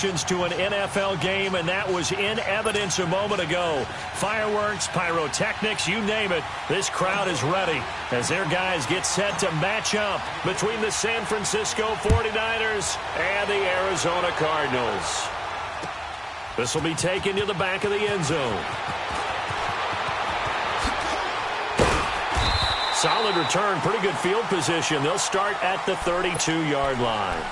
emotions to an NFL game, and that was in evidence a moment ago. Fireworks, pyrotechnics, you name it. This crowd is ready as their guys get set to match up between the San Francisco 49ers and the Arizona Cardinals. This will be taken to the back of the end zone. Solid return, pretty good field position. They'll start at the 32-yard line.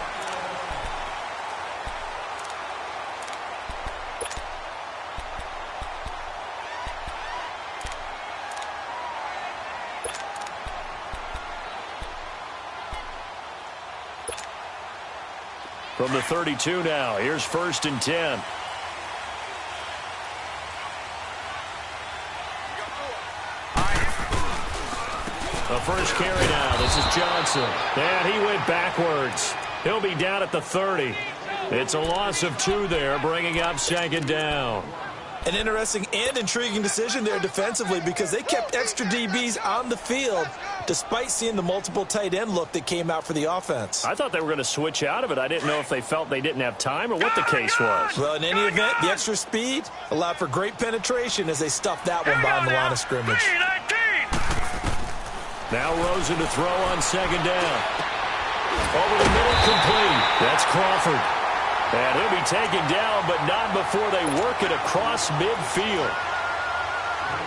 From the 32 now, here's 1st and 10. The first carry now. This is Johnson. And he went backwards. He'll be down at the 30. It's a loss of 2 there, bringing up 2nd down. An interesting and intriguing decision there defensively because they kept extra DBs on the field despite seeing the multiple tight end look that came out for the offense. I thought they were going to switch out of it. I didn't know if they felt they didn't have time or what the case was. Well, in any event, the extra speed allowed for great penetration as they stuffed that one behind the line of scrimmage. Now Rosen to throw on 2nd down. Over the middle, complete. That's Crawford. And he'll be taken down, but not before they work it across midfield.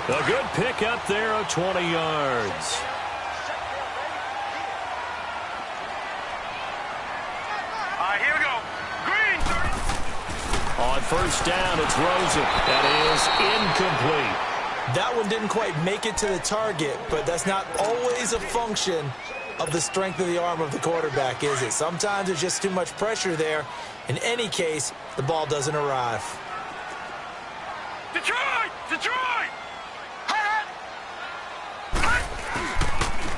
A good pick up there of 20 yards. Here we go. Green. On 1st down, it's Rosen. That is incomplete. That one didn't quite make it to the target, but that's not always a function of the strength of the arm of the quarterback, is it? Sometimes there's just too much pressure there. In any case, the ball doesn't arrive. Detroit! Detroit!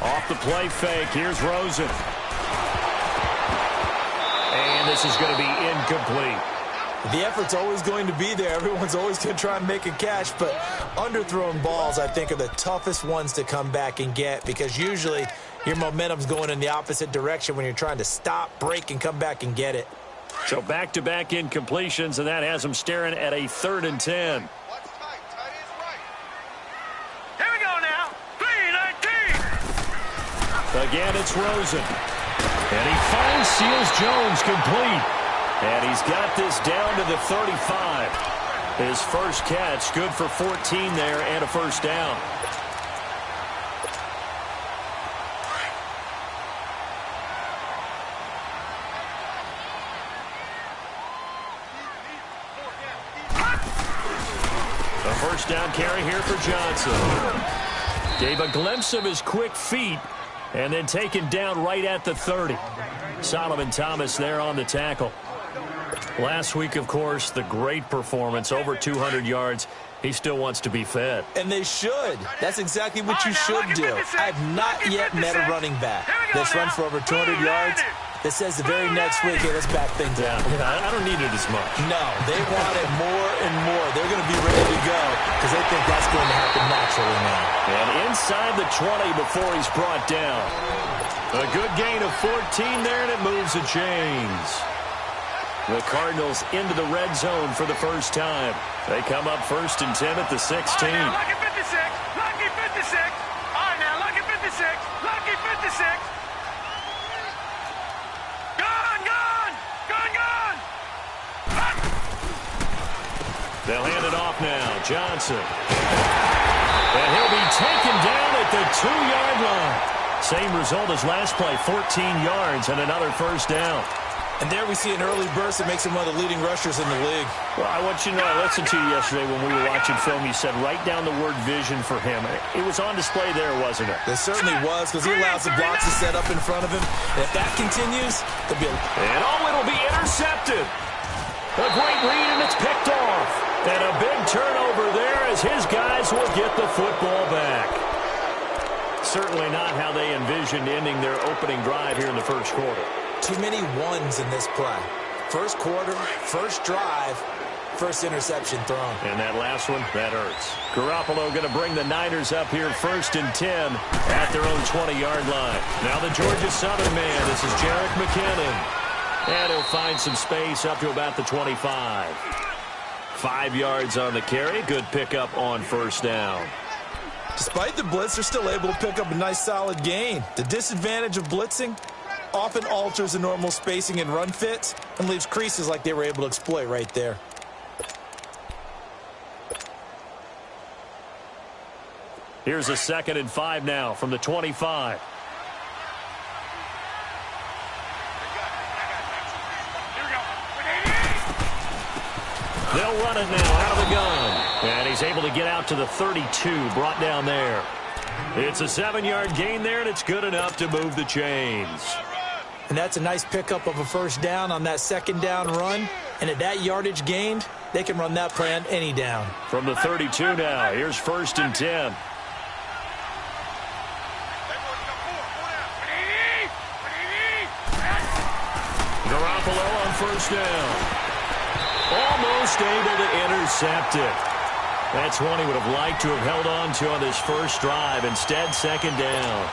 Off the play fake, here's Rosen. And this is going to be incomplete. The effort's always going to be there. Everyone's always going to try and make a catch, but underthrown balls, I think, are the toughest ones to come back and get because usually your momentum's going in the opposite direction when you're trying to stop, break, and come back and get it. So back-to-back incompletions, and that has them staring at a 3rd and 10. Here we go now. 3-19. Again, it's Rosen. And he finds Seals Jones complete. And he's got this down to the 35. His first catch, good for 14 there and a 1st down. A 1st down carry here for Johnson. Gave a glimpse of his quick feet and then taken down right at the 30. Solomon Thomas there on the tackle. Last week, of course, the great performance, over 200 yards. He still wants to be fed. And they should. That's exactly what you should do. I have not yet met a running back that's run for over 200 yards that says the very next week, hey, let's back things down. I don't need it as much. No, they want it more and more. They're going to be ready to go because they think that's going to happen naturally now. And inside the 20 before he's brought down. A good gain of 14 there, and it moves the chains. The Cardinals into the red zone for the first time. They come up 1st and 10 at the 16. All right, now, lucky 56. Lucky 56. All right, now, lucky 56. Lucky 56. Gone, gone. Gone, gone. They'll hand it off now. Johnson. And he'll be taken down at the 2-yard line. Same result as last play, 14 yards and another 1st down. And there we see an early burst that makes him one of the leading rushers in the league. Well, I want you to know, I listened to you yesterday when we were watching film. You said write down the word vision for him. It was on display there, wasn't it? It certainly was because he allows the blocks to set up in front of him. And if that continues, there'll be And it'll be intercepted. A great read, and it's picked off. And a big turnover there as his guys will get the football back. Certainly not how they envisioned ending their opening drive here in the first quarter. Too many ones in this play. First quarter, first drive, first interception thrown. And that last one, that hurts. Garoppolo going to bring the Niners up here 1st and 10 at their own 20-yard line. Now the Georgia Southern man, this is Jerick McKinnon. And he'll find some space up to about the 25. 5 yards on the carry. Good pickup on first down. Despite the blitz, they're still able to pick up a nice solid gain. The disadvantage of blitzing often alters the normal spacing and run fits and leaves creases like they were able to exploit right there. Here's a 2nd and 5 now from the 25. They'll run it now out of the gun. And he's able to get out to the 32, brought down there. It's a 7-yard gain there, and it's good enough to move the chains. And that's a nice pickup of a first down on that 2nd down run. And at that yardage gained, they can run that play on any down. From the 32 now, here's 1st and 10. Garoppolo on first down. Almost able to intercept it. That's one he would have liked to have held on to on this first drive. Instead, 2nd down.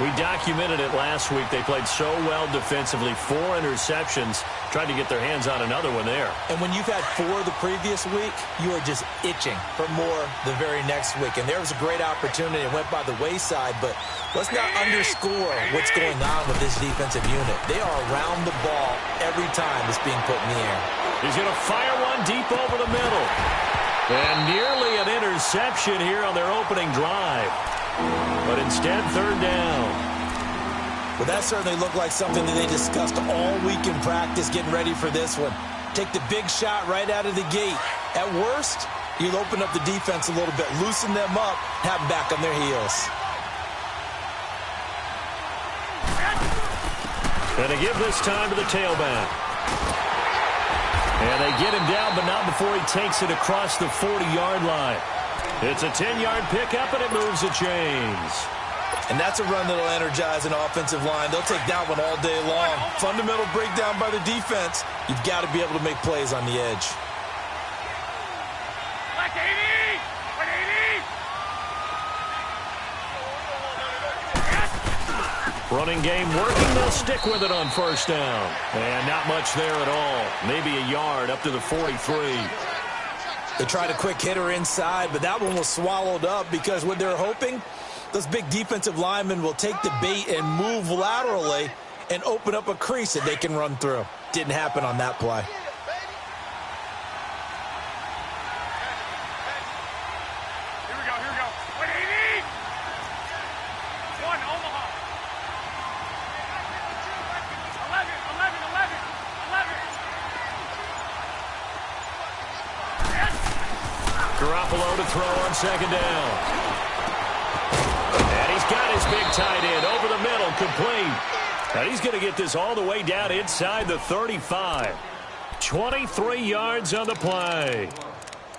We documented it last week. They played so well defensively. 4 interceptions. Tried to get their hands on another one there. And when you've had 4 the previous week, you are just itching for more the very next week. And there was a great opportunity. It went by the wayside, but let's not underscore what's going on with this defensive unit. They are around the ball every time it's being put in the air. He's going to fire one deep over the middle. And nearly an interception here on their opening drive. But instead, 3rd down. Well, that certainly looked like something that they discussed all week in practice getting ready for this one. Take the big shot right out of the gate. At worst, you'll open up the defense a little bit, loosen them up, have them back on their heels. And they give this time to the tailback. And they get him down, but not before he takes it across the 40-yard line. It's a 10-yard pickup, and it moves the chains. And that's a run that'll energize an offensive line. They'll take that one all day long. Fundamental breakdown by the defense. You've got to be able to make plays on the edge. Running game working. They'll stick with it on first down. And not much there at all. Maybe a yard up to the 43. They tried a quick hitter inside, but that one was swallowed up because what they're hoping, those big defensive linemen will take the bait and move laterally and open up a crease that they can run through. Didn't happen on that play. Garoppolo to throw on 2nd down. And he's got his big tight end over the middle, complete. And he's going to get this all the way down inside the 35. 23 yards on the play.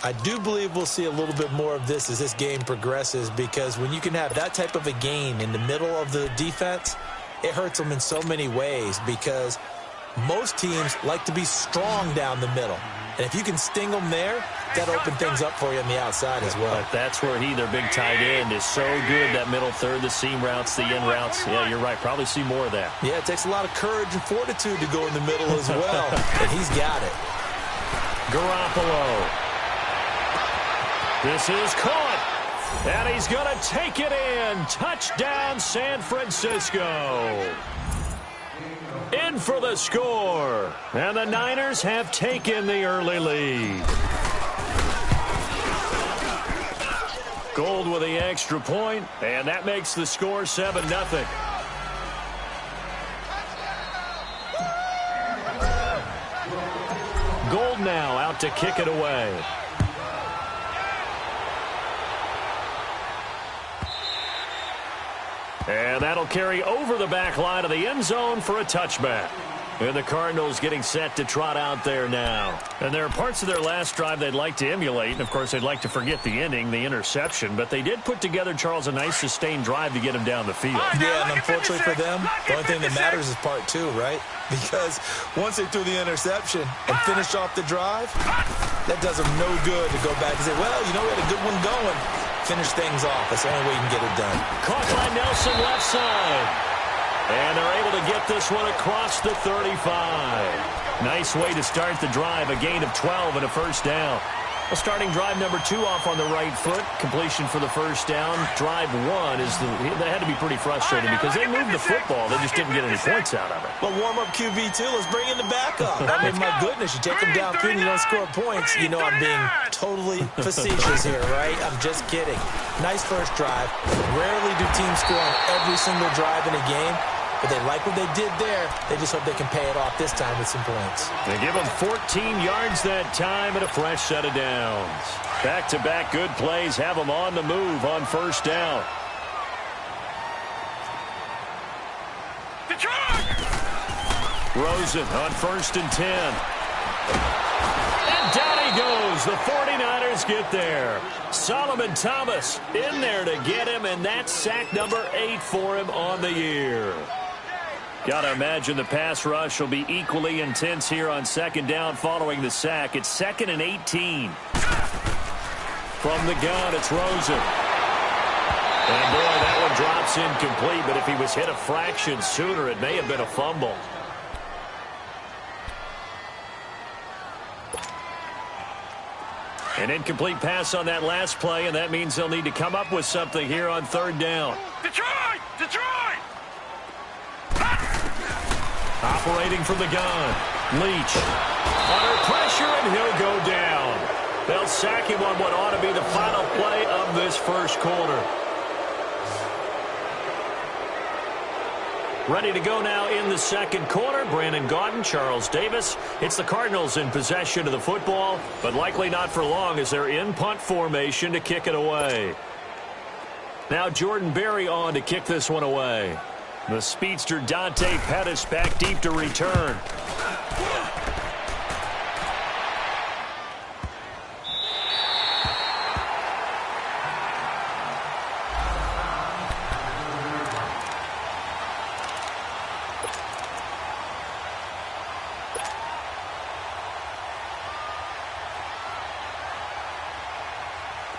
I do believe we'll see a little bit more of this as this game progresses, because when you can have that type of a gain in the middle of the defense, it hurts them in so many ways, because most teams like to be strong down the middle. And if you can sting them there, that'll open things up for you on the outside as well. But that's where their big tight end, is so good. That middle third, the seam routes, the in routes. Yeah, you're right. Probably see more of that. Yeah, it takes a lot of courage and fortitude to go in the middle as well. And he's got it. Garoppolo. This is caught. And he's going to take it in. Touchdown, San Francisco. In for the score. And the Niners have taken the early lead. Gold with the extra point, and that makes the score 7-0. Gold now out to kick it away. And that'll carry over the back line of the end zone for a touchback. And the Cardinals getting set to trot out there now. And there are parts of their last drive they'd like to emulate. And, of course, they'd like to forget the ending, the interception. But they did put together, Charles, a nice sustained drive to get him down the field. Yeah, and unfortunately for them, the only thing that matters is part 2, right? Because once they threw the interception and finished off the drive, that does them no good to go back and say, well, you know, we had a good one going. Finish things off. That's the only way you can get it done. Caught by Nelson left side. And they're able to get this one across the 35. Nice way to start the drive, a gain of 12 and a first down. Well, starting drive number 2 off on the right foot. Completion for the first down. Drive 1 they had to be pretty frustrating because they moved the football. They just didn't get any points out of it. Well, warm-up QB2, let's bring in the backup. I mean, my goodness, you take them down and you don't score points. You know I'm being totally facetious here, right? I'm just kidding. Nice first drive. Rarely do teams score on every single drive in a game. But they like what they did there. They just hope they can pay it off this time with some points. They give them 14 yards that time and a fresh set of downs. Back-to-back good plays have them on the move on first down. Rosen on 1st and 10. And down he goes. The 49ers get there. Solomon Thomas in there to get him, and that's sack number 8 for him on the year. Got to imagine the pass rush will be equally intense here on 2nd down following the sack. It's 2nd and 18. From the gun, it's Rosen. And boy, that one drops incomplete, but if he was hit a fraction sooner, it may have been a fumble. An incomplete pass on that last play, and that means they'll need to come up with something here on 3rd down. Detroit! Detroit! Operating from the gun. Leach. Under pressure, and he'll go down. They'll sack him on what ought to be the final play of this first quarter. Ready to go now in the 2nd quarter. Brandon Gaudin, Charles Davis. It's the Cardinals in possession of the football, but likely not for long as they're in punt formation to kick it away. Now Jordan Berry on to kick this one away. The speedster Dante Pettis back deep to return.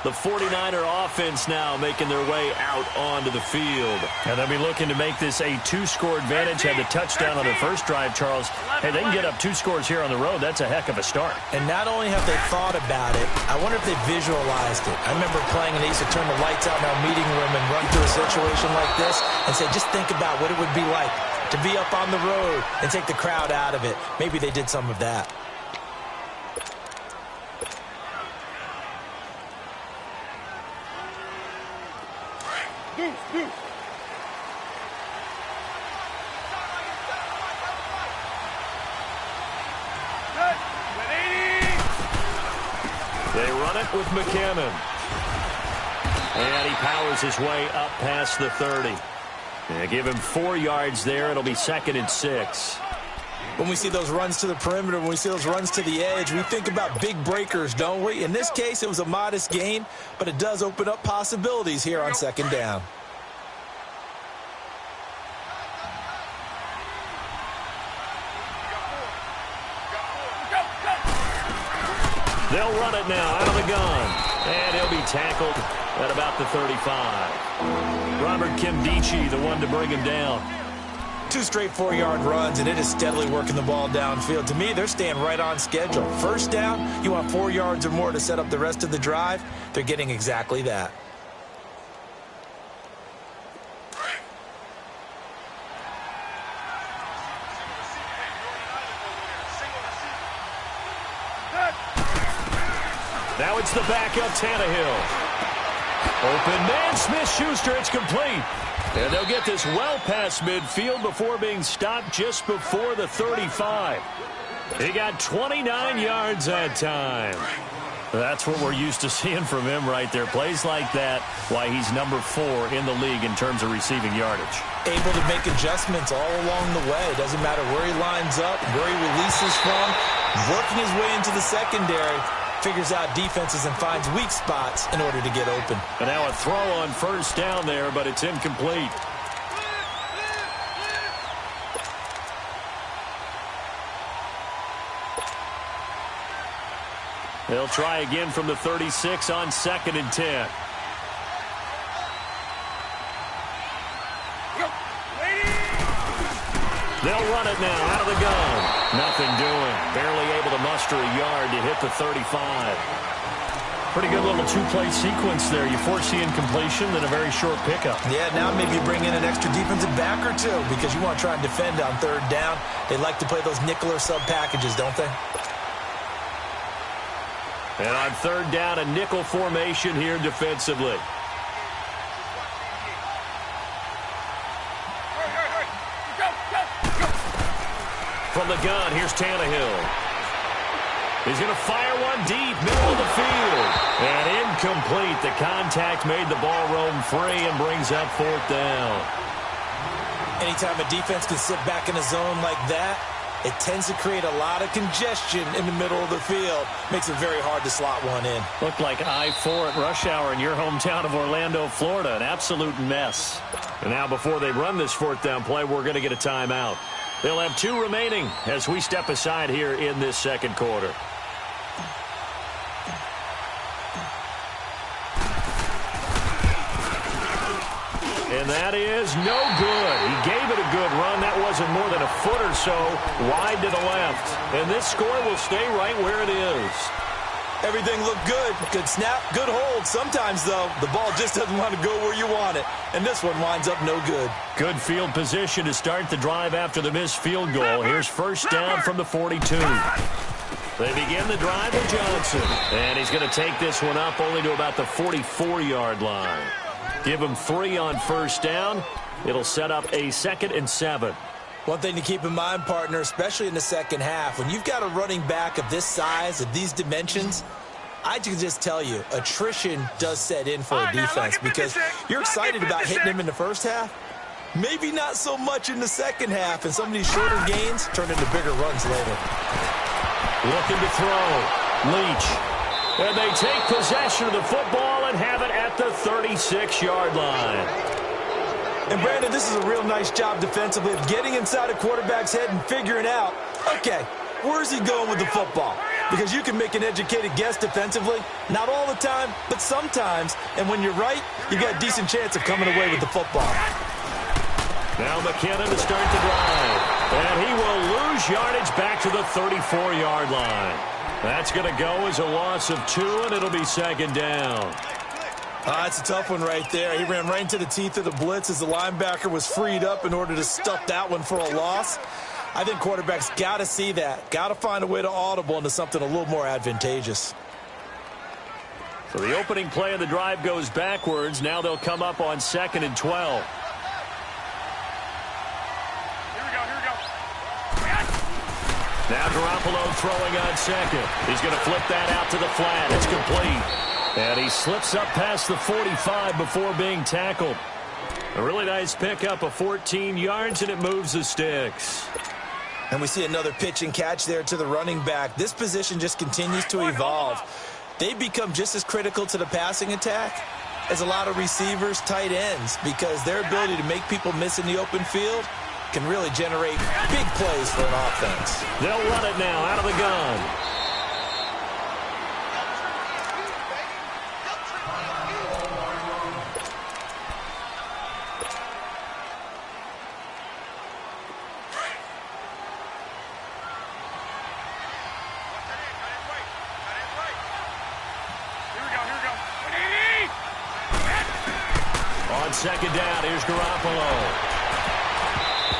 The 49er offense now making their way out onto the field. And they'll be looking to make this a 2-score advantage. Had the touchdown on their first drive, Charles. Hey, they can get up 2 scores here on the road. That's a heck of a start. And not only have they thought about it, I wonder if they visualized it. I remember playing and they used to turn the lights out in our meeting room and run through a situation like this and say, just think about what it would be like to be up on the road and take the crowd out of it. Maybe they did some of that. They run it with McKinnon. And he powers his way up past the 30. They give him 4 yards there. It'll be 2nd and 6. When we see those runs to the perimeter, when we see those runs to the edge, we think about big breakers, don't we? In this case, it was a modest gain, but it does open up possibilities here on 2nd down. They'll run it now out of the gun. And he'll be tackled at about the 35. Robert Kimdichie, the one to bring him down. 2 straight 4-yard runs, and it is steadily working the ball downfield. To me, they're staying right on schedule. First down, you want 4 yards or more to set up the rest of the drive. They're getting exactly that. Now it's the backup, Tannehill. Open man, Smith-Schuster, it's complete. And they'll get this well past midfield before being stopped just before the 35. He got 29 yards that time. That's what we're used to seeing from him right there. Plays like that, why he's number 4 in the league in terms of receiving yardage. Able to make adjustments all along the way. Doesn't matter where he lines up, where he releases from. Working his way into the secondary. Figures out defenses and finds weak spots in order to get open. And now a throw on first down there, but it's incomplete. They'll try again from the 36 on 2nd and 10. They'll run it now out of the gun. Nothing doing. Barely able to muster a yard to hit the 35. Pretty good little two-play sequence there. You foresee incompletion, then a very short pickup. Yeah, now maybe you bring in an extra defensive back or two because you want to try and defend on third down. They like to play those nickel or sub packages, don't they? And on third down, a nickel formation here defensively. From the gun, here's Tannehill. He's going to fire one deep, middle of the field. And incomplete. The contact made the ball roam free and brings up fourth down. Anytime a defense can sit back in a zone like that, it tends to create a lot of congestion in the middle of the field. Makes it very hard to slot one in. Looked like I-4 at rush hour in your hometown of Orlando, Florida. An absolute mess. And now before they run this fourth down play, we're going to get a timeout. They'll have 2 remaining as we step aside here in this second quarter. And that is no good. He gave it a good run. That wasn't more than a foot or so wide to the left. And this score will stay right where it is. Everything looked good. Good snap, good hold. Sometimes, though, the ball just doesn't want to go where you want it. And this one winds up no good. Good field position to start the drive after the missed field goal. Here's first down from the 42. They begin the drive with Johnson. And he's going to take this one up only to about the 44-yard line. Give him 3 on first down. It'll set up a 2nd and 7. One thing to keep in mind, partner, especially in the second half, when you've got a running back of this size, of these dimensions, I can just tell you, attrition does set in for a defense because you're excited about hitting him in the first half. Maybe not so much in the second half, and some of these shorter gains turn into bigger runs later. Looking to throw. Leach. And they take possession of the football and have it at the 36-yard line. And, Brandon, this is a real nice job defensively of getting inside a quarterback's head and figuring out, okay, where's he going with the football? Because you can make an educated guess defensively, not all the time, but sometimes. And when you're right, you got a decent chance of coming away with the football. Now McKinnon to start the drive. And he will lose yardage back to the 34-yard line. That's going to go as a loss of 2, and it'll be second down. That's a tough one right there. He ran right into the teeth of the blitz as the linebacker was freed up in order to stuff that one for a loss. I think quarterbacks got to see that. Got to find a way to audible into something a little more advantageous. So the opening play of the drive goes backwards. Now they'll come up on 2nd and 12. Now Garoppolo throwing on second. He's going to flip that out to the flat. It's complete. And he slips up past the 45 before being tackled. A really nice pickup of 14 yards, and it moves the sticks. And we see another pitch and catch there to the running back. This position just continues to evolve. They become just as critical to the passing attack as a lot of receivers, tight ends, because their ability to make people miss in the open field can really generate big plays for an offense. They'll run it now out of the gun. On second down, here's Garoppolo.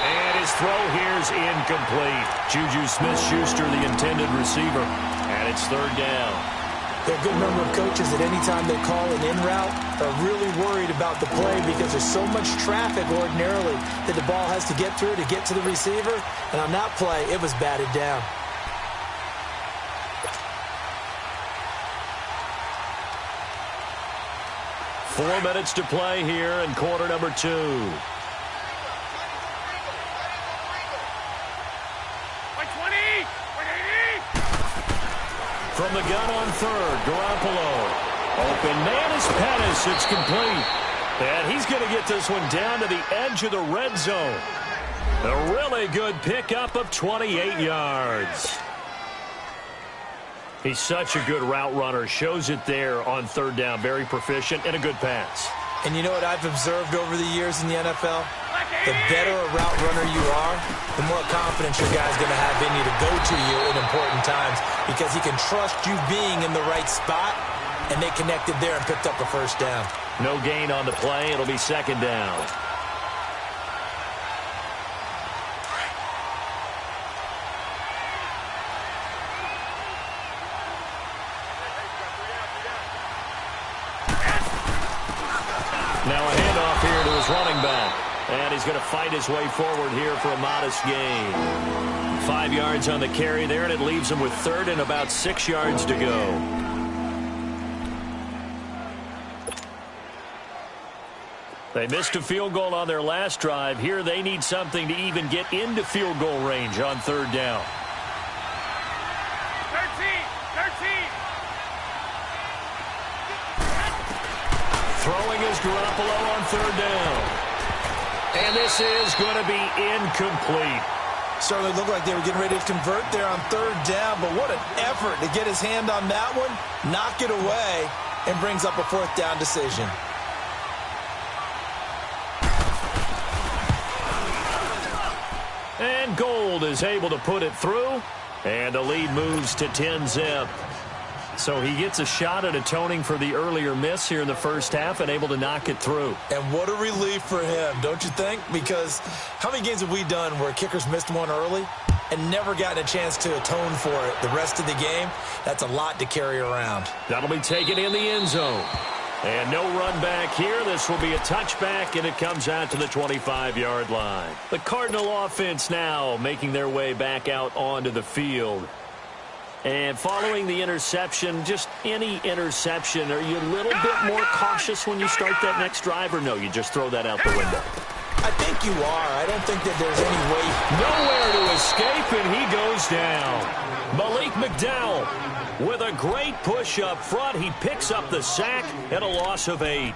And his throw here's incomplete. Juju Smith-Schuster, the intended receiver. And it's third down. There are a good number of coaches that any time they call an in route are really worried about the play because there's so much traffic ordinarily that the ball has to get through to get to the receiver. And on that play, it was batted down. Four minutes to play here in quarter number 2. From the gun on third, Garoppolo. Open man is Pettis. It's complete. And he's going to get this one down to the edge of the red zone. A really good pickup of 28 yards. He's such a good route runner. Shows it there on third down. Very proficient and a good pass. And you know what I've observed over the years in the NFL? The better a route runner you are, the more confidence your guy's going to have in you to go to you in important times because he can trust you being in the right spot, and they connected there and picked up a first down. No gain on the play. It'll be second down. Now a handoff here to his running back. And he's going to fight his way forward here for a modest gain. 5 yards on the carry there, and it leaves him with third and about 6 yards to go. They missed a field goal on their last drive. Here they need something to even get into field goal range on third down. 13. Throwing is Garoppolo on third down. And this is going to be incomplete. Certainly looked like they were getting ready to convert there on third down, but what an effort to get his hand on that one, knock it away, and brings up a fourth down decision. And Gold is able to put it through, and the lead moves to 10-zip. So he gets a shot at atoning for the earlier miss here in the first half and able to knock it through. And what a relief for him, don't you think? Because how many games have we done where kickers missed one early and never gotten a chance to atone for it the rest of the game? That's a lot to carry around. That'll be taken in the end zone. And no run back here. This will be a touchback, and it comes out to the 25-yard line. The Cardinal offense now making their way back out onto the field. And following the interception, just any interception, are you a little bit more cautious when you start that next drive, or no, you just throw that out the window? I think you are. I don't think that there's any way. Nowhere to escape, and he goes down. Malik McDowell with a great push up front. He picks up the sack and a loss of 8.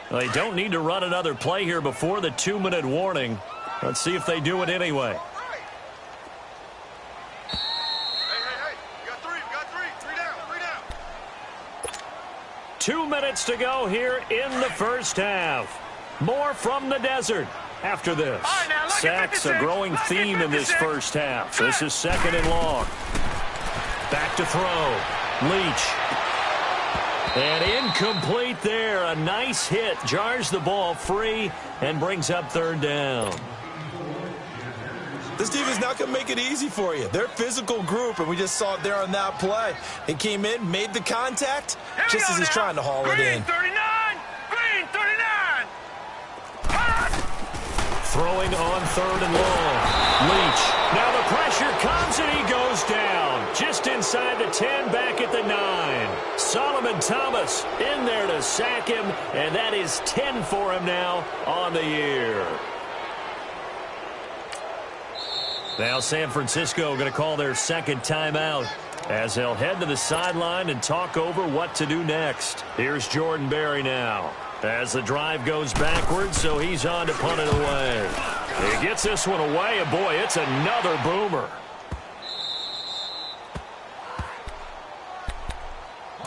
They don't need to run another play here before the 2-minute warning. Let's see if they do it anyway. Hey. You got three. Three down. 2 minutes to go here in the first half. More from the desert after this. All right, now, Sacks a growing theme in this first half. This is second and long. Back to throw. Leach. And incomplete there. A nice hit. Jars the ball free and brings up third down. This team is not going to make it easy for you. They're a physical group, and we just saw it there on that play. He came in, made the contact, just as he's trying to haul it in. 39. Green 39. Throwing on third and long. Leach. Now the pressure comes, and he goes down. Just inside the 10, back at the 9. Solomon Thomas in there to sack him, and that is 10 for him now on the year. Now San Francisco going to call their second timeout as they'll head to the sideline and talk over what to do next. Here's Jordan Berry now as the drive goes backwards, so he's on to punt it away. He gets this one away, and boy, it's another boomer.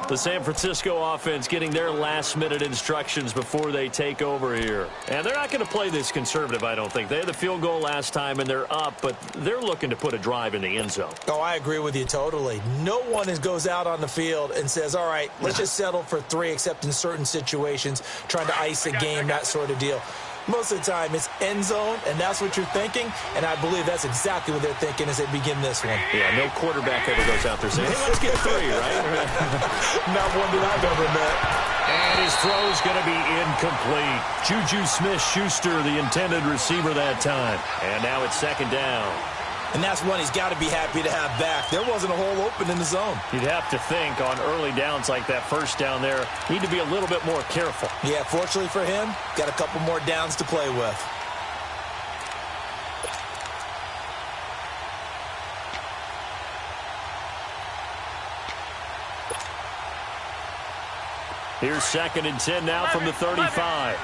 The San Francisco offense getting their last-minute instructions before they take over here. And they're not going to play this conservative, I don't think. They had the field goal last time, and they're up, but they're looking to put a drive in the end zone. Oh, I agree with you totally. No one goes out on the field and says, all right, let's just settle for 3, except in certain situations, trying to ice a game, that sort of deal. Most of the time, it's end zone, and that's what you're thinking, and I believe that's exactly what they're thinking as they begin this one. Yeah, no quarterback ever goes out there saying, hey, let's get 3, right? Not one that I've ever met. And his throw's going to be incomplete. Juju Smith-Schuster, the intended receiver that time. And now it's second down. And that's one he's got to be happy to have back. There wasn't a hole open in the zone. You'd have to think on early downs like that first down there, need to be a little bit more careful. Yeah, fortunately for him, got a couple more downs to play with. Here's second and 10 now from the 35.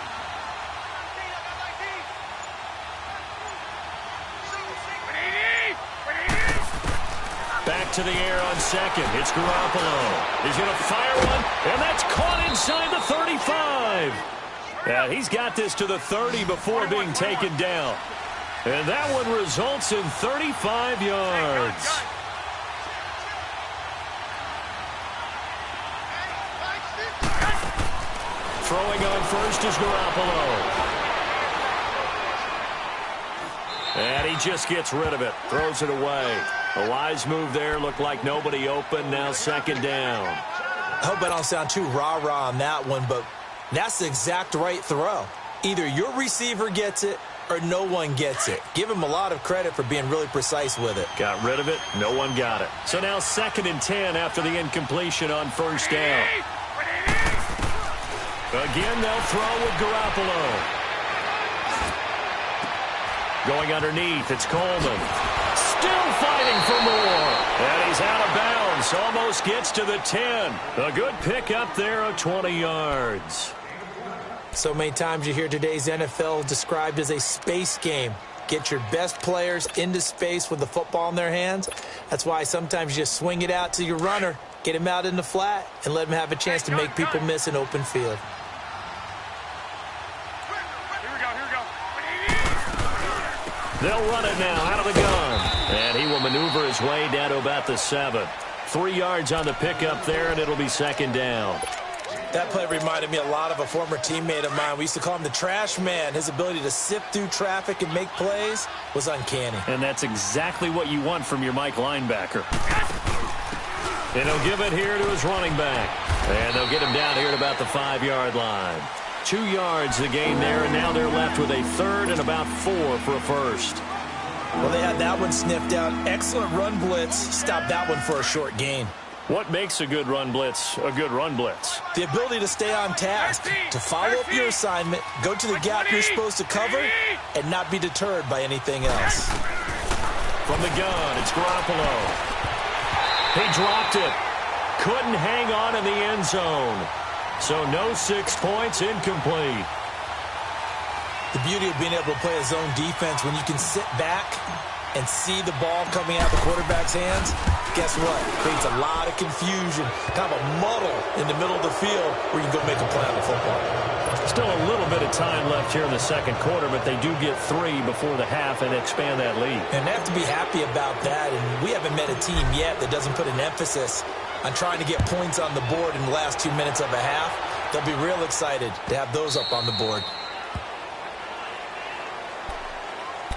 Back to the air on second. It's Garoppolo. He's going to fire one, and that's caught inside the 35. Yeah, he's got this to the 30 before being taken down. And that one results in 35 yards. Throwing on first is Garoppolo. And he just gets rid of it. Throws it away. A wise move there. Looked like nobody open. Now second down. I hope I don't sound too rah-rah on that one, but that's the exact right throw. Either your receiver gets it or no one gets it. Give him a lot of credit for being really precise with it. Got rid of it. No one got it. So now 2nd and 10 after the incompletion on first down. Again, they'll throw with Garoppolo. Going underneath, it's Coleman. Still fighting for more. And he's out of bounds. Almost gets to the 10. A good pickup there of 20 yards. So many times you hear today's NFL described as a space game. Get your best players into space with the football in their hands. That's why sometimes you just swing it out to your runner, get him out in the flat, and let him have a chance to make people miss an open field. They'll run it now out of the gun. And he will maneuver his way down to about the 7. 3 yards on the pickup there, and it'll be second down. That play reminded me a lot of a former teammate of mine. We used to call him the trash man. His ability to sift through traffic and make plays was uncanny. And that's exactly what you want from your Mike linebacker. And he'll give it here to his running back. And they'll get him down here at about the 5-yard line. 2 yards the gain there, and now they're left with a 3rd and about 4 for a first. Well, they had that one sniffed out. Excellent run blitz. Stopped that one for a short gain. What makes a good run blitz a good run blitz? The ability to stay on task, to follow up your assignment, go to the gap you're supposed to cover, and not be deterred by anything else. From the gun, it's Garoppolo. He dropped it. Couldn't hang on in the end zone. So no 6 points, incomplete. The beauty of being able to play a zone defense when you can sit back and see the ball coming out the quarterback's hands, guess what? Creates a lot of confusion, kind of a muddle in the middle of the field where you can go make a play on the football. Still a little bit of time left here in the second quarter, but they do get 3 before the half and expand that lead. And they have to be happy about that, and we haven't met a team yet that doesn't put an emphasis on trying to get points on the board in the last 2 minutes of a half. They'll be real excited to have those up on the board.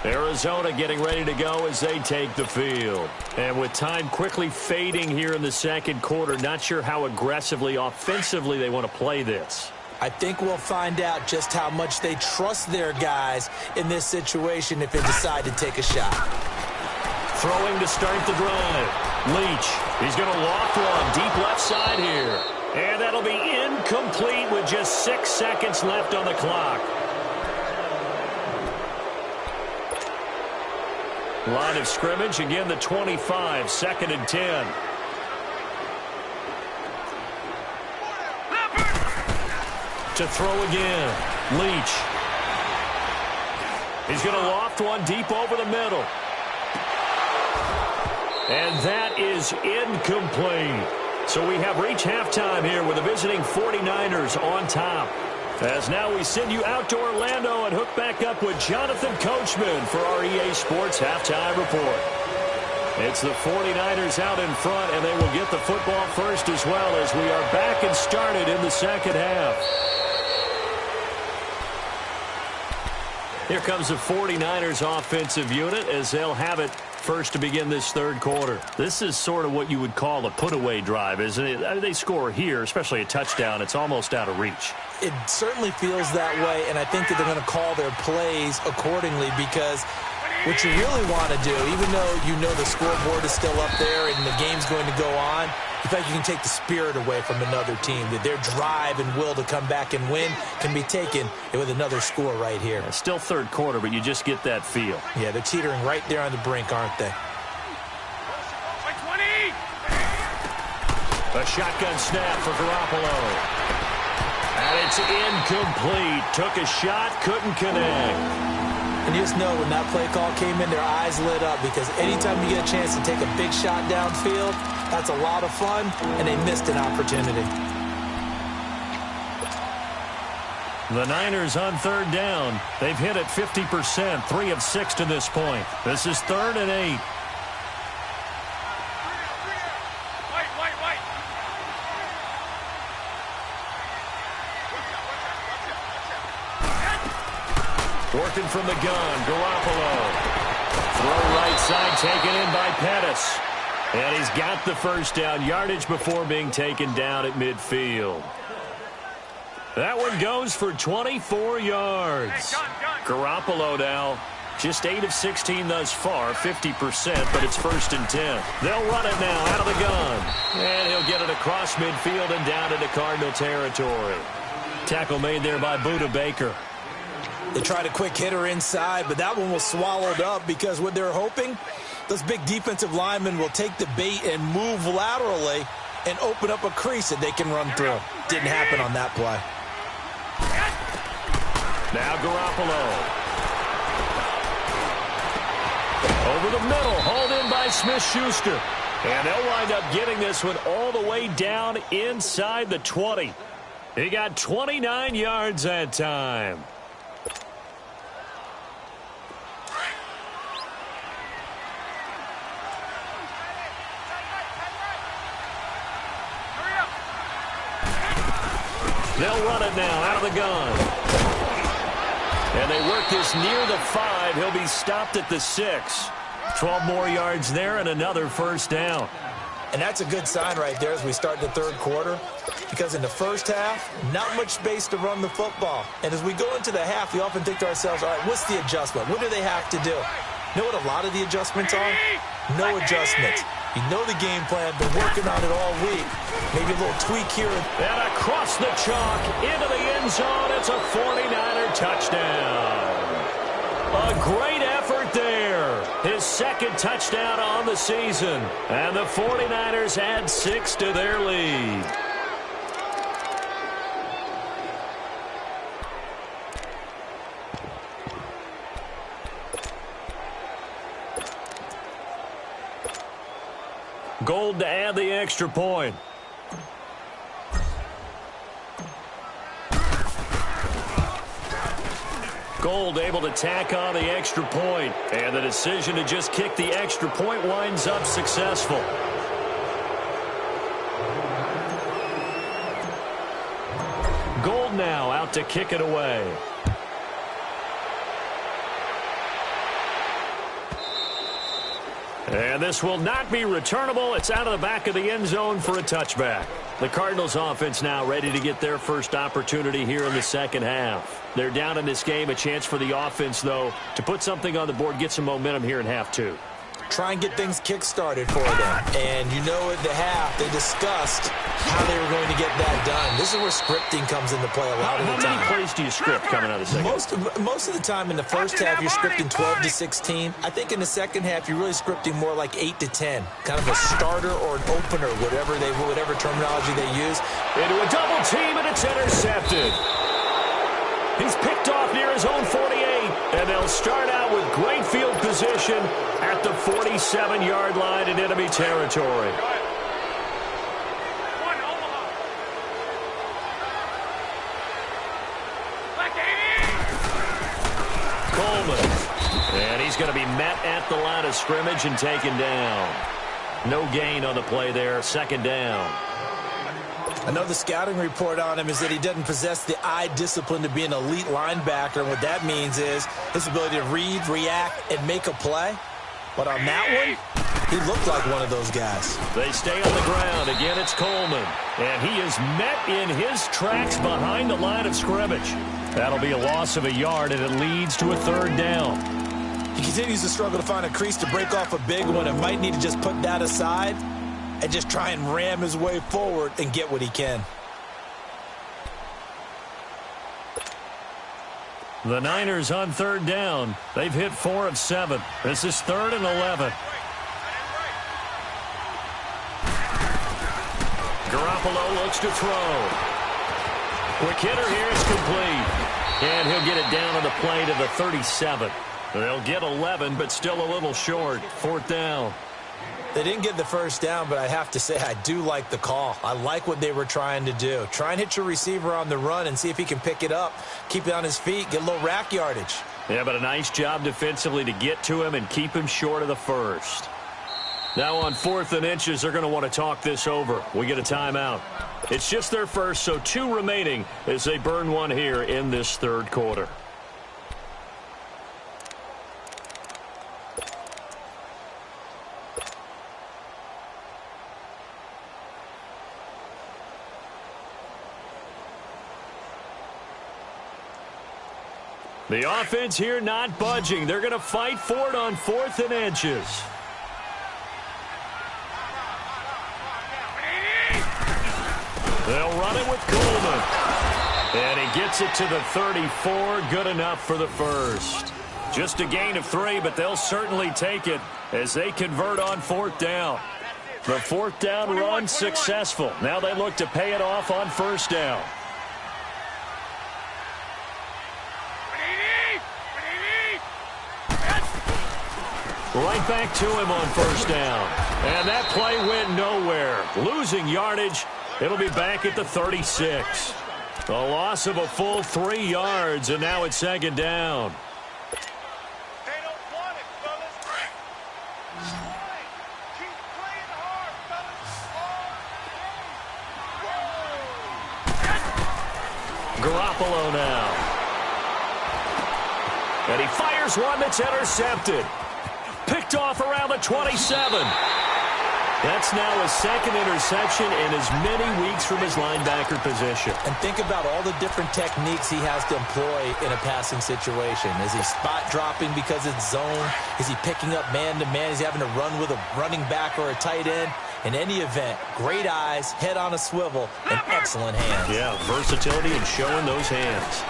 Arizona getting ready to go as they take the field. And with time quickly fading here in the second quarter, not sure how aggressively, offensively they want to play this. I think we'll find out just how much they trust their guys in this situation if they decide to take a shot. Throwing to start the drive. Leach, he's going to loft one deep left side here. And that'll be incomplete with just 6 seconds left on the clock. Line of scrimmage, again the 25, 2nd and 10. To throw again, Leach. He's going to loft one deep over the middle. And that is incomplete. So we have reached halftime here with the visiting 49ers on top. As now we send you out to Orlando and hook back up with Jonathan Coachman for our EA Sports Halftime Report. It's the 49ers out in front, and they will get the football first as well as we are back and started in the second half. Here comes the 49ers offensive unit as they'll have it first to begin this third quarter. This is sort of what you would call a put-away drive, isn't it? I mean, they score here, especially a touchdown. It's almost out of reach. It certainly feels that way, and I think that they're going to call their plays accordingly because what you really want to do, even though you know the scoreboard is still up there and the game's going to go on, you feel like you can take the spirit away from another team, that their drive and will to come back and win can be taken with another score right here. It's still third quarter, but you just get that feel. Yeah, they're teetering right there on the brink, aren't they? A shotgun snap for Garoppolo. And it's incomplete. Took a shot, couldn't connect. And you just know when that play call came in, their eyes lit up because anytime you get a chance to take a big shot downfield, that's a lot of fun, and they missed an opportunity. The Niners on third down. They've hit it 50%, 3 of 6 to this point. This is 3rd and 8. Working from the gun, Garoppolo. Throw right side, taken in by Pettis. And he's got the first down, yardage before being taken down at midfield. That one goes for 24 yards. Garoppolo now, just 8 of 16 thus far, 50%, but it's 1st and 10. They'll run it now out of the gun. And he'll get it across midfield and down into Cardinal territory. Tackle made there by Budda Baker. They tried a quick hitter inside, but that one was swallowed up because what they're hoping, those big defensive linemen will take the bait and move laterally and open up a crease that they can run through. Didn't happen on that play. Now Garoppolo. Over the middle, hauled in by Smith-Schuster. And they'll wind up getting this one all the way down inside the 20. He got 29 yards that time. They'll run it now out of the gun. And they work this near the 5. He'll be stopped at the 6. 12 more yards there and another first down. And that's a good sign right there as we start the third quarter. Because in the first half, not much space to run the football. And as we go into the half, we often think to ourselves, all right, what's the adjustment? What do they have to do? You know what a lot of the adjustments are? No adjustments. You know the game plan, been working on it all week. Maybe a little tweak here. And across the chalk, into the end zone, it's a 49er touchdown. A great effort there. His 2nd touchdown on the season. And the 49ers add 6 to their lead. Gold to add the extra point. Gold able to tack on the extra point. And the decision to just kick the extra point winds up successful. Gold now out to kick it away. And this will not be returnable. It's out of the back of the end zone for a touchback. The Cardinals offense now ready to get their first opportunity here in the second half. They're down in this game. A chance for the offense, though, to put something on the board, get some momentum here in half 2. Try and get things kick-started for them. And you know at the half, they discussed how they were going to get that done. This is where scripting comes into play a lot of the time. How many plays do you script coming out of the second? Most of the time in the first half, you're scripting 12 to 16. I think in the second half, you're really scripting more like 8 to 10. Kind of a starter or an opener, whatever terminology they use. Into a double team, and it's intercepted. He's picked off near his own 48, and they'll start out with great field position at the 47-yard line in enemy territory. Coleman, and he's going to be met at the line of scrimmage and taken down. No gain on the play there, 2nd down. I know the scouting report on him is that he doesn't possess the eye discipline to be an elite linebacker. And what that means is his ability to read, react, and make a play. But on that one, he looked like one of those guys. They stay on the ground. Again, it's Coleman. And he is met in his tracks behind the line of scrimmage. That'll be a loss of a yard, and it leads to a 3rd down. He continues to struggle to find a crease to break off a big one and might need to just put that aside and just try and ram his way forward and get what he can. The Niners on 3rd down. They've hit 4 of 7. This is 3rd and 11. Garoppolo looks to throw. Quick hitter here. It's complete. And he'll get it down on the play to the 37. They'll get 11, but still a little short. 4th down. They didn't get the first down, but I have to say I do like the call. I like what they were trying to do. Try and hit your receiver on the run and see if he can pick it up, keep it on his feet, get a little rack yardage. Yeah, but a nice job defensively to get to him and keep him short of the first. Now on 4th and inches, they're going to want to talk this over. We get a timeout. It's just their first, so 2 remaining as they burn one here in this 3rd quarter. The offense here not budging. They're going to fight for it on 4th and inches. They'll run it with Coleman. And he gets it to the 34. Good enough for the first. Just a gain of 3, but they'll certainly take it as they convert on 4th down. The 4th down run successful. Now they look to pay it off on 1st down. Right back to him on 1st down. And that play went nowhere. Losing yardage. It'll be back at the 36. A loss of a full 3 yards, and now it's 2nd down. They don't want it, fellas. Keep playing hard, fellas. Garoppolo now. And he fires one that's intercepted. Picked off around the 27. That's now his 2nd interception in as many weeks from his linebacker position. And think about all the different techniques he has to employ in a passing situation. Is he spot dropping because it's zone? Is he picking up man-to-man? Is he having to run with a running back or a tight end? In any event, great eyes, head on a swivel, and excellent hands. Yeah, versatility and showing those hands.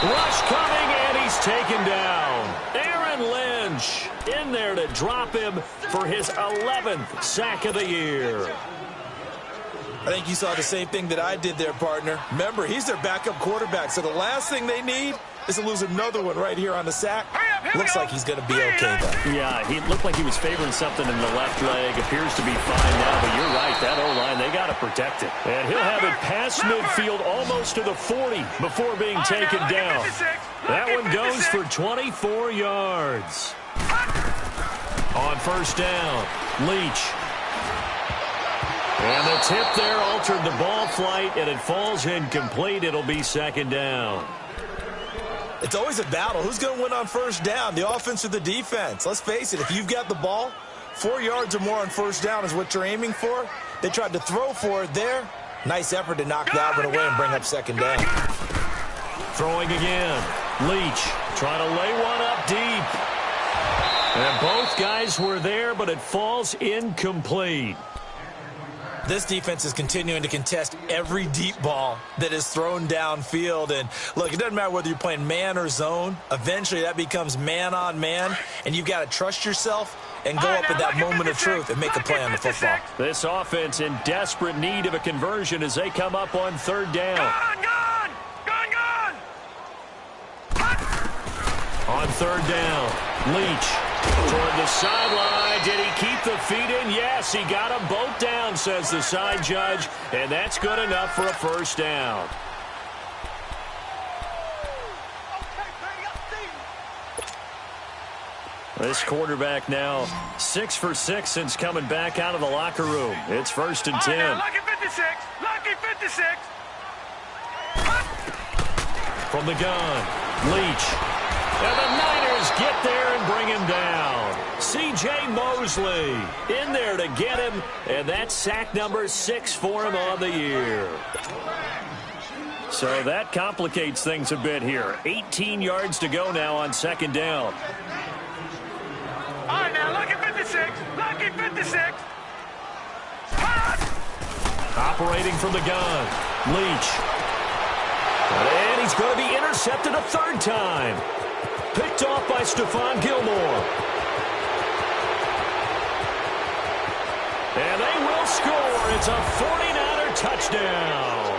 Rush coming, and he's taken down. Aaron Lynch in there to drop him for his 11th sack of the year. I think you saw the same thing that I did there, partner. Remember, he's their backup quarterback, so the last thing they need is to lose another one right here on the sack. Looks like he's going to be okay, though. Yeah, he looked like he was favoring something in the left leg. Appears to be fine now, but you're right. That O-line, they got to protect it. And he'll have it past midfield almost to the 40 before being taken down. That one goes for 24 yards. On 1st down, Leach. And the tip there altered the ball flight, and it falls incomplete. It'll be 2nd down. It's always a battle. Who's going to win on 1st down, the offense or the defense? Let's face it, if you've got the ball, 4 yards or more on 1st down is what you're aiming for. They tried to throw for it there. Nice effort to knock that one away and bring up 2nd down. Throwing again. Leach trying to lay one up deep. And both guys were there, but it falls incomplete. This defense is continuing to contest every deep ball that is thrown downfield. And, look, it doesn't matter whether you're playing man or zone. Eventually, that becomes man-on-man, and you've got to trust yourself and go up at that moment of truth and make a play on the football. This offense in desperate need of a conversion as they come up on 3rd down. Gone! On 3rd down, Leach toward the sideline. Did he keep the feet in? Yes, he got them both down, says the side judge, and that's good enough for a 1st down. This quarterback now 6 for 6 since coming back out of the locker room. It's 1st and 10. Lucky 56! Lucky 56! From the gun, Leach. And the Niners get there and bring him down. C.J. Mosley in there to get him, and that's sack number 6 for him on the year. So that complicates things a bit here. 18 yards to go now on 2nd down. All right, now, lucky 56! Lucky 56! Operating from the gun, Leach. And he's going to be intercepted a 3rd time. Picked off by Stephon Gilmore. And they will score. It's a 49er touchdown.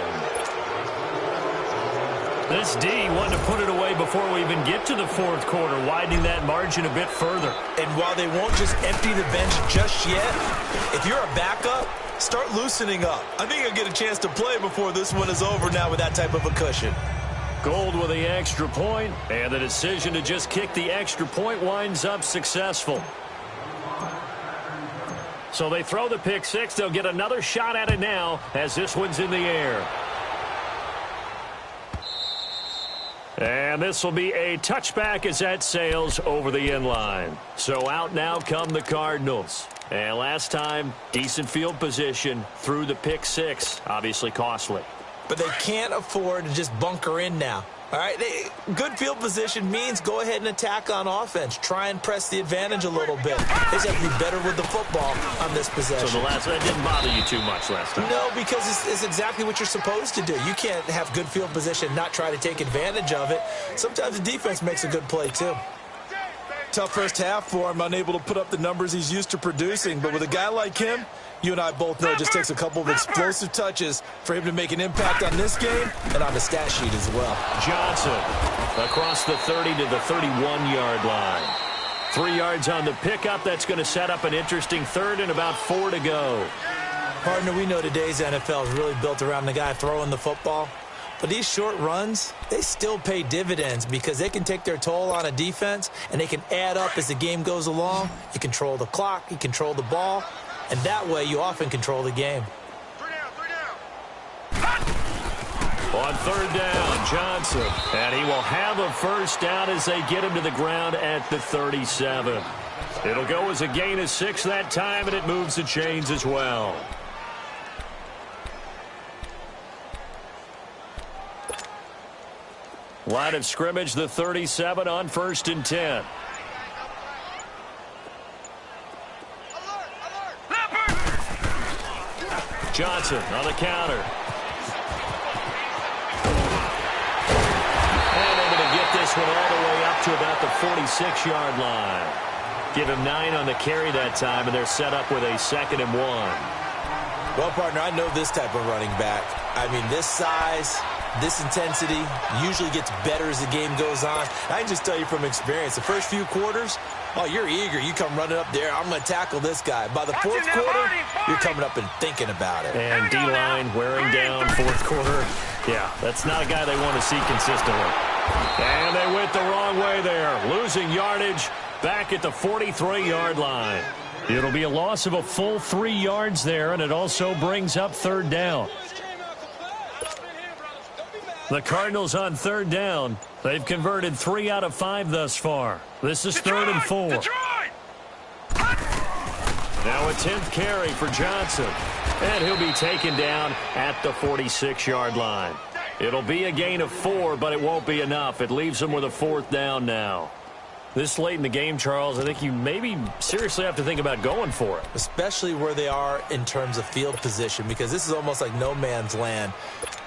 This D wanted to put it away before we even get to the fourth quarter, widening that margin a bit further. And while they won't just empty the bench just yet, if you're a backup, start loosening up. I think you'll get a chance to play before this one is over now with that type of a cushion. Gold with the extra point, and the decision to just kick the extra point winds up successful. So they throw the pick six. They'll get another shot at it now as this one's in the air. And this will be a touchback as that sails over the inline. So out now come the Cardinals. And last time, decent field position through the pick six. Obviously costly. But they can't afford to just bunker in now. All right, good field position means go ahead and attack on offense. Try and press the advantage a little bit. They just have to be better with the football on this possession. So that didn't bother you too much last time? No, because it's exactly what you're supposed to do. You can't have good field position and not try to take advantage of it. Sometimes the defense makes a good play, too. Tough first half for him, unable to put up the numbers he's used to producing. But with a guy like him, you and I both know it just takes a couple of explosive touches for him to make an impact on this game and on the stat sheet as well. Johnson across the 30 to the 31-yard line. 3 yards on the pickup. That's going to set up an interesting third and about 4 to go. Partner, we know today's NFL is really built around the guy throwing the football. But these short runs, they still pay dividends because they can take their toll on a defense and they can add up as the game goes along. You control the clock, you control the ball, and that way you often control the game. On third down, Johnson. And he will have a first down as they get him to the ground at the 37. It'll go as a gain of 6 that time, and it moves the chains as well. Line of scrimmage, the 37 on 1st and 10. Johnson on the counter. And able to get this one all the way up to about the 46-yard line. Give him 9 on the carry that time, and they're set up with a 2nd and 1. Well, partner, I know this type of running back. I mean, this size, this intensity usually gets better as the game goes on. I can just tell you from experience, the first few quarters, oh, you're eager. You come running up there. I'm going to tackle this guy. By the fourth quarter, you're coming up and thinking about it. And D-line wearing down fourth quarter. Yeah, that's not a guy they want to see consistently. And they went the wrong way there. Losing yardage back at the 43-yard line. It'll be a loss of a full 3 yards there, and it also brings up third down. The Cardinals on third down. They've converted 3 out of 5 thus far. This is 3rd and 4. Now a 10th carry for Johnson. And he'll be taken down at the 46-yard line. It'll be a gain of 4, but it won't be enough. It leaves them with a 4th down now. This late in the game, Charles, I think you maybe seriously have to think about going for it. Especially where they are in terms of field position, because this is almost like no man's land.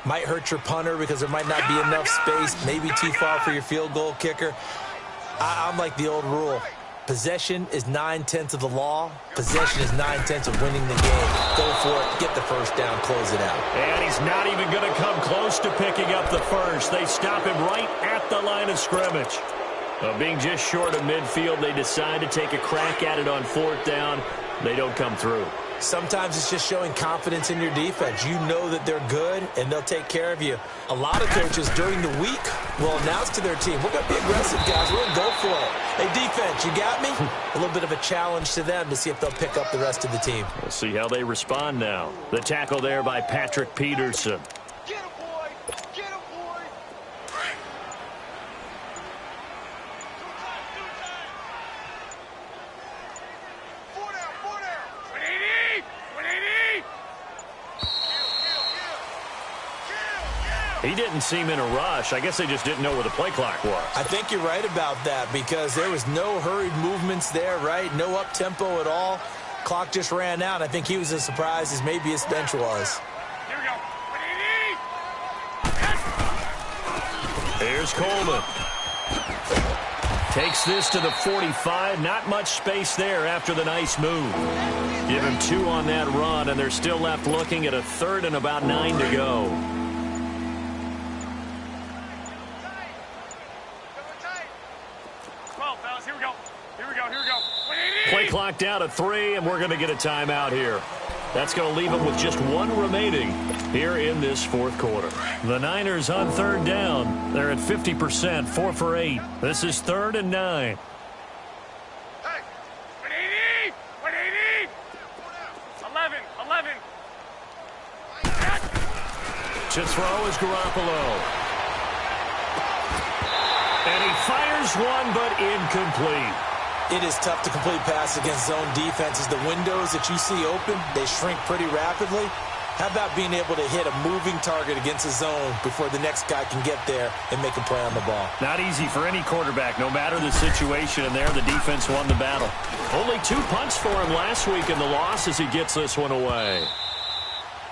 Might hurt your punter because there might not be enough space, maybe too far for your field goal kicker. I'm like the old rule. Possession is 9/10 of the law. Possession is 9/10 of winning the game. Go for it. Get the first down. Close it out. And he's not even going to come close to picking up the first. They stop him right at the line of scrimmage. Being just short of midfield, they decide to take a crack at it on 4th down. They don't come through. Sometimes it's just showing confidence in your defense. You know that they're good, and they'll take care of you. A lot of coaches during the week will announce to their team, we're going to be aggressive, guys. We're going to go for it. Hey, defense, you got me? A little bit of a challenge to them to see if they'll pick up the rest of the team. We'll see how they respond now. The tackle there by Patrick Peterson. Get him, boy! Get him, boy! Four down! What do you need? What do you need? He didn't seem in a rush. I guess they just didn't know where the play clock was. I think you're right about that because there was no hurried movements there, right? No up-tempo at all. Clock just ran out. I think he was as surprised as maybe his bench was. Here we go. What do you need? Here's Coleman. Takes this to the 45. Not much space there after the nice move. Give him 2 on that run, and they're still left looking at a 3rd and about 9 to go. Here we go. Play clock down to 3, and we're going to get a timeout here. That's going to leave them with just 1 remaining here in this fourth quarter. The Niners on third down. They're at 50%, 4 for 8. This is 3rd and 9. Hey, 180. 11. To throw is Garoppolo. And he fires one, but incomplete. It is tough to complete passes against zone defenses. The windows that you see open, they shrink pretty rapidly. How about being able to hit a moving target against a zone before the next guy can get there and make a play on the ball? Not easy for any quarterback, no matter the situation. And there, the defense won the battle. Only 2 punts for him last week in the loss as he gets this one away.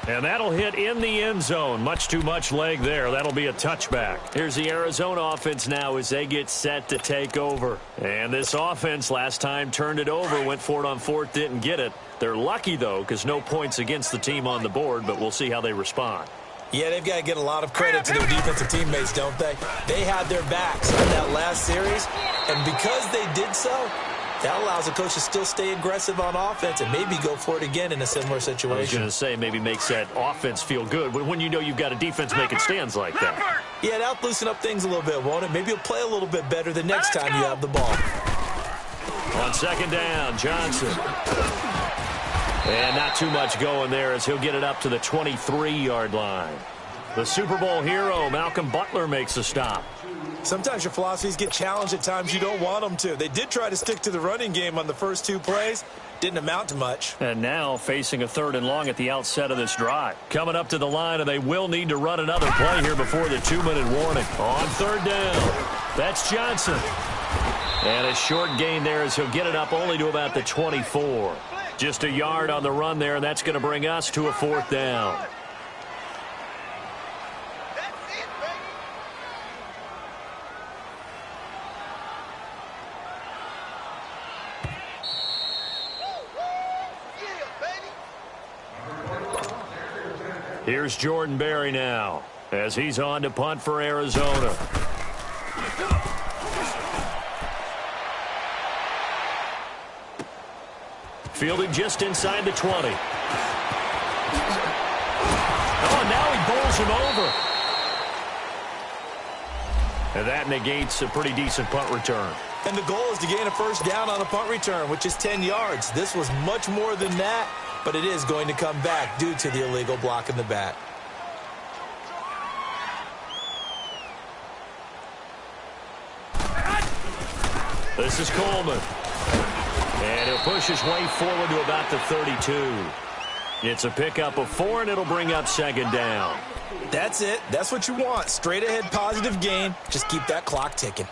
And that'll hit in the end zone. Much too much leg there. That'll be a touchback. Here's the Arizona offense now as they get set to take over. And this offense last time turned it over, went for it on 4th, didn't get it. They're lucky, though, because no points against the team on the board, but we'll see how they respond. Yeah, they've got to get a lot of credit to their defensive teammates, don't they? They had their backs on that last series, and because they did so, that allows the coach to still stay aggressive on offense and maybe go for it again in a similar situation. I was going to say maybe makes that offense feel good when you know you've got a defense making stands like that. Yeah, that'll loosen up things a little bit, won't it? Maybe you'll play a little bit better the next time you have the ball. On 2nd down, Johnson. And not too much going there as he'll get it up to the 23-yard line. The Super Bowl hero, Malcolm Butler, makes a stop. Sometimes your philosophies get challenged at times you don't want them to. They did try to stick to the running game on the first 2 plays. Didn't amount to much. And now facing a 3rd and long at the outset of this drive. Coming up to the line, and they will need to run another play here before the 2-minute warning. On 3rd down, that's Johnson. And a short gain there as he'll get it up only to about the 24. Just a yard on the run there, and that's going to bring us to a 4th down. Here's Jordan Berry now as he's on to punt for Arizona. Fielded just inside the 20. Oh, and now he bowls him over. And that negates a pretty decent punt return. And the goal is to gain a 1st down on a punt return, which is 10 yards. This was much more than that, but it is going to come back due to the illegal block in the back. This is Coleman. And he'll push his way forward to about the 32. It's a pickup of 4, and it'll bring up 2nd down. That's it. That's what you want. Straight ahead positive gain. Just keep that clock ticking.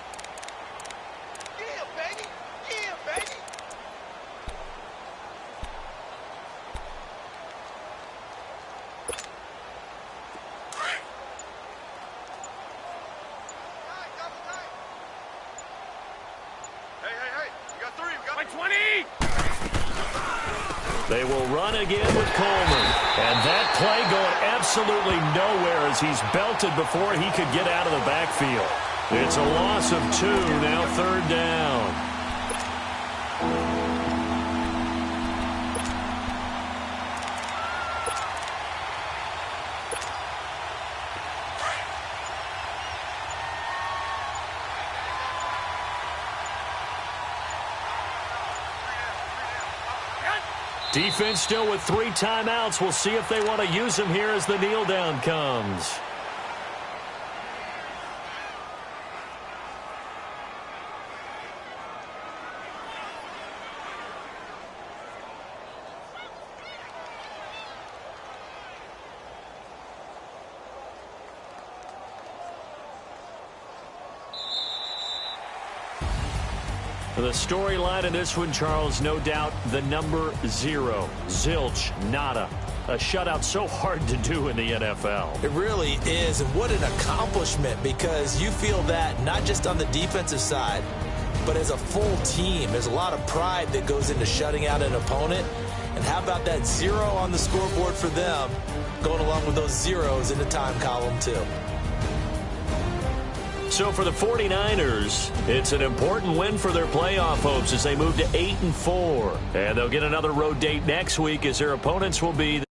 They will run again with Coleman. And that play going absolutely nowhere as he's belted before he could get out of the backfield. It's a loss of 2, now 3rd down. Defense still with 3 timeouts. We'll see if they want to use them here as the kneel down comes. The storyline in this one, Charles, no doubt the number 0. Zilch, nada. A shutout so hard to do in the NFL. It really is, and what an accomplishment, because you feel that not just on the defensive side, but as a full team. There's a lot of pride that goes into shutting out an opponent. And how about that 0 on the scoreboard for them, going along with those zeros in the time column, too. So for the 49ers, it's an important win for their playoff hopes as they move to 8-4. And they'll get another road date next week as their opponents will be